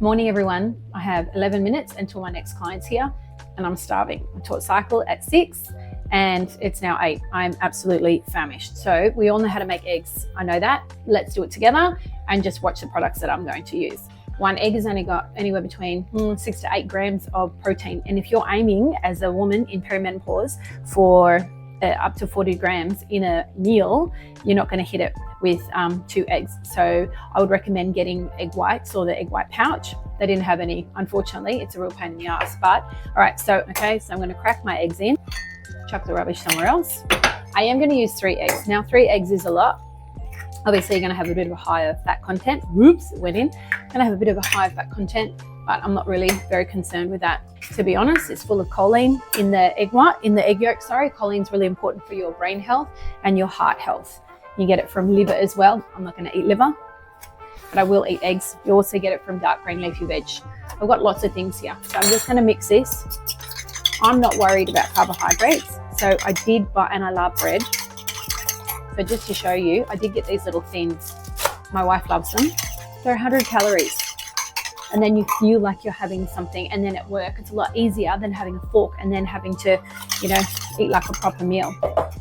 Morning everyone, I have 11 minutes until my next client's here and I'm starving. I taught cycle at 6 and it's now 8. I'm absolutely famished. So we all know how to make eggs. I know that. Let's do it together and just watch the products that I'm going to use. One egg has only got anywhere between 6 to 8 grams of protein. And if you're aiming as a woman in perimenopause for up to 40 grams in a meal, you're not going to hit it with 2 eggs. So I would recommend getting egg whites or the egg white pouch. They didn't have any, unfortunately. It's a real pain in the ass. But all right, so I'm going to crack my eggs in, chuck the rubbish somewhere else. I am going to use 3 eggs. Now 3 eggs is a lot. Obviously you're going to have a bit of a higher fat content. Whoops, it went in. Going to have a bit of a higher fat content, but I'm not really very concerned with that. To be honest, it's full of choline in the egg yolk. Choline's really important for your brain health and your heart health. You get it from liver as well. I'm not going to eat liver, but I will eat eggs. You also get it from dark green leafy veg. I've got lots of things here. So I'm just going to mix this. I'm not worried about carbohydrates. So I did buy, and I love bread. So just to show you, I did get these little thins. My wife loves them. They're 100 calories. And then you feel like you're having something, and then at work it's a lot easier than having a fork and then having to, eat like a proper meal.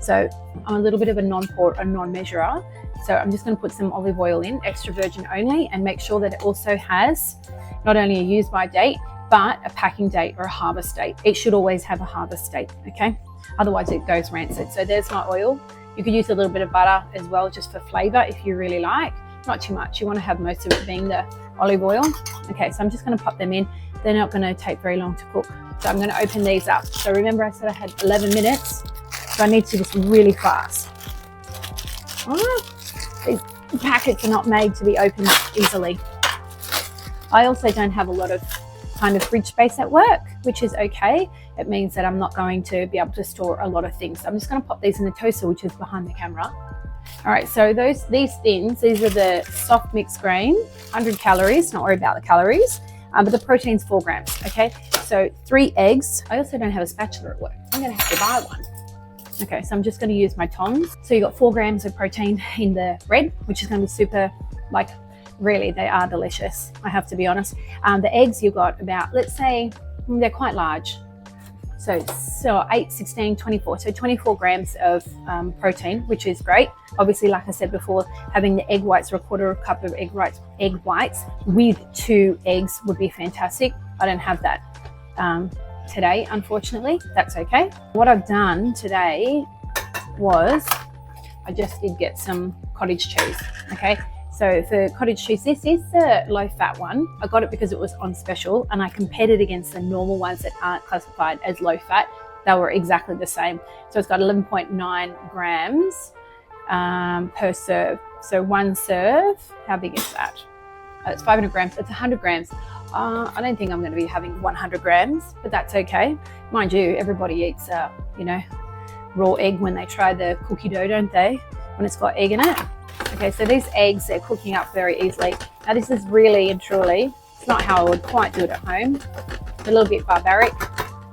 So I'm a little bit of a non-measurer. So I'm just going to put some olive oil in, extra virgin only, and make sure that it also has not only a use by date, but a packing date or a harvest date. It should always have a harvest date, okay? Otherwise it goes rancid. So there's my oil. You could use a little bit of butter as well, just for flavor if you really like. Not too much. You want to have most of it being the olive oil. Okay, so I'm just going to pop them in. They're not going to take very long to cook. So I'm going to open these up. So remember I said I had 11 minutes. So I need to do this really fast. These packets are not made to be opened easily. I also don't have a lot of kind of fridge space at work, which is okay. It means that I'm not going to be able to store a lot of things. So I'm just going to pop these in the toaster, which is behind the camera. All right, so these thins, these are the soft mixed grain, 100 calories, not worry about the calories, but the protein's 4 grams, okay? So 3 eggs. I also don't have a spatula at work. I'm gonna have to buy one. Okay, so I'm just gonna use my tongs. So you got 4 grams of protein in the bread, which is gonna be super, really, they are delicious, I have to be honest. The eggs you got about, let's say, they're quite large. So 8, 16, 24. So 24 grams of protein, which is great. Obviously, like I said before, having the egg whites or a quarter of a cup of egg whites with 2 eggs would be fantastic. I don't have that today, unfortunately. That's okay. What I've done today was I just did get some cottage cheese, okay? So for cottage cheese, this is the low-fat one. I got it because it was on special, and I compared it against the normal ones that aren't classified as low-fat. They were exactly the same. So it's got 11.9 grams per serve. So 1 serve, how big is that? It's 500 grams. It's 100 grams. I don't think I'm going to be having 100 grams, but that's okay. Mind you, everybody eats, raw egg when they try the cookie dough, don't they? When it's got egg in it. Okay, so these eggs, they're cooking up very easily. Now this is really and truly, it's not how I would quite do it at home. It's a little bit barbaric.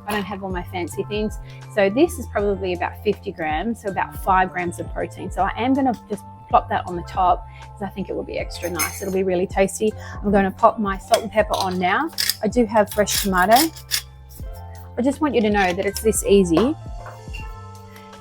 I don't have all my fancy things. So this is probably about 50 grams, so about 5 grams of protein. So I am going to just plop that on the top because I think it will be extra nice. It'll be really tasty. I'm going to pop my salt and pepper on now. I do have fresh tomato. I just want you to know that it's this easy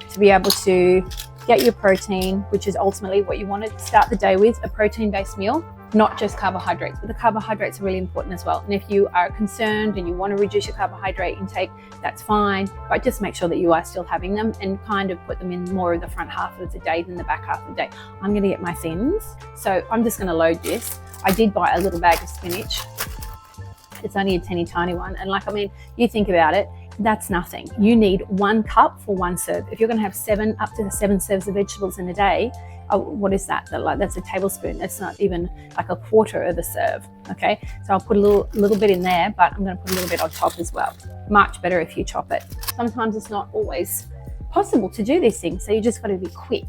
to be able to get your protein, which is ultimately what you want to start the day with, a protein-based meal, not just carbohydrates, but the carbohydrates are really important as well. And if you are concerned and you want to reduce your carbohydrate intake, that's fine, but just make sure that you are still having them and kind of put them in more of the front half of the day than the back half of the day. I'm going to get my thins. So I'm just going to load this. I did buy a little bag of spinach. It's only a teeny tiny one. And you think about it, that's nothing. You need 1 cup for 1 serve. If you're going to have up to 7 serves of vegetables in a day, what is that? That's a tablespoon. That's not even like a quarter of a serve. Okay, so I'll put a little bit in there, but I'm going to put a little bit on top as well. Much better if you chop it. Sometimes it's not always possible to do these things, so you just got to be quick.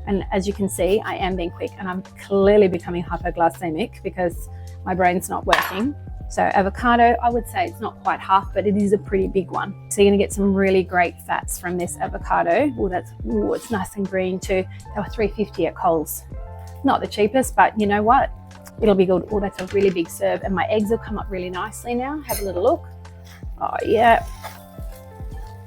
And as you can see, I am being quick, and I'm clearly becoming hypoglycemic because my brain's not working. So avocado, I would say it's not quite half, but it is a pretty big one. So you're gonna get some really great fats from this avocado. It's nice and green too. They were $3.50 at Coles. Not the cheapest, but you know what? It'll be good. Oh, that's a really big serve. And my eggs have come up really nicely now. Have a little look. Oh, yeah.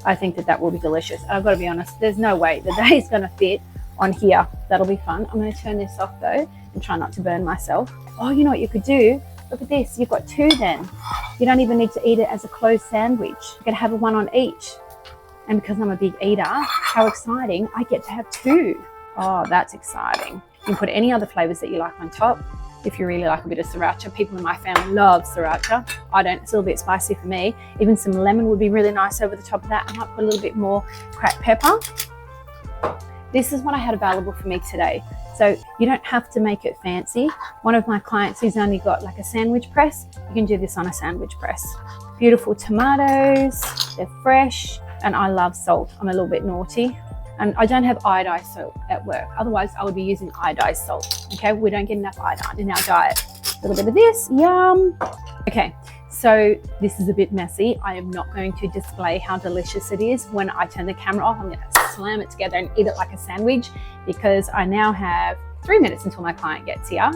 I think that will be delicious. I've got to be honest, there's no way the day is going to fit on here. That'll be fun. I'm going to turn this off though and try not to burn myself. Oh, you know what you could do? Look at this. You've got two then. You don't even need to eat it as a closed sandwich. You can have one on each. And because I'm a big eater, how exciting, I get to have two. Oh, that's exciting. You can put any other flavors that you like on top. If you really like a bit of sriracha, people in my family love sriracha. I don't, it's a little bit spicy for me. Even some lemon would be really nice over the top of that. I might put a little bit more cracked pepper. This is what I had available for me today. So you don't have to make it fancy. One of my clients who's only got like a sandwich press, you can do this on a sandwich press. Beautiful tomatoes, they're fresh, and I love salt. I'm a little bit naughty. And I don't have iodized salt at work. Otherwise, I would be using iodized salt. Okay, we don't get enough iodine in our diet. A little bit of this, yum. Okay, so this is a bit messy. I am not going to display how delicious it is. When I turn the camera off, I'm gonna slam it together and eat it like a sandwich because I now have 3 minutes until my client gets here.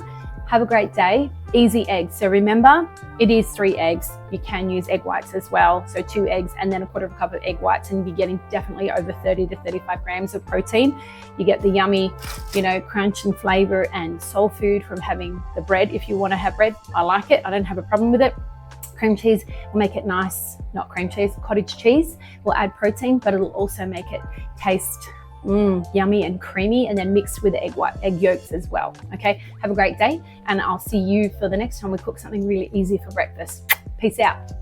Have a great day. Easy eggs. So remember, it is 3 eggs. You can use egg whites as well. So 2 eggs and then a quarter of a cup of egg whites, and you're getting definitely over 30 to 35 grams of protein. You get the yummy, crunch and flavor and soul food from having the bread. If you want to have bread, I like it. I don't have a problem with it. Cream cheese will make it nice, not cream cheese, cottage cheese will add protein, but it'll also make it taste yummy and creamy, and then mixed with the egg yolks as well. Okay, have a great day, and I'll see you for the next time we cook something really easy for breakfast. Peace out.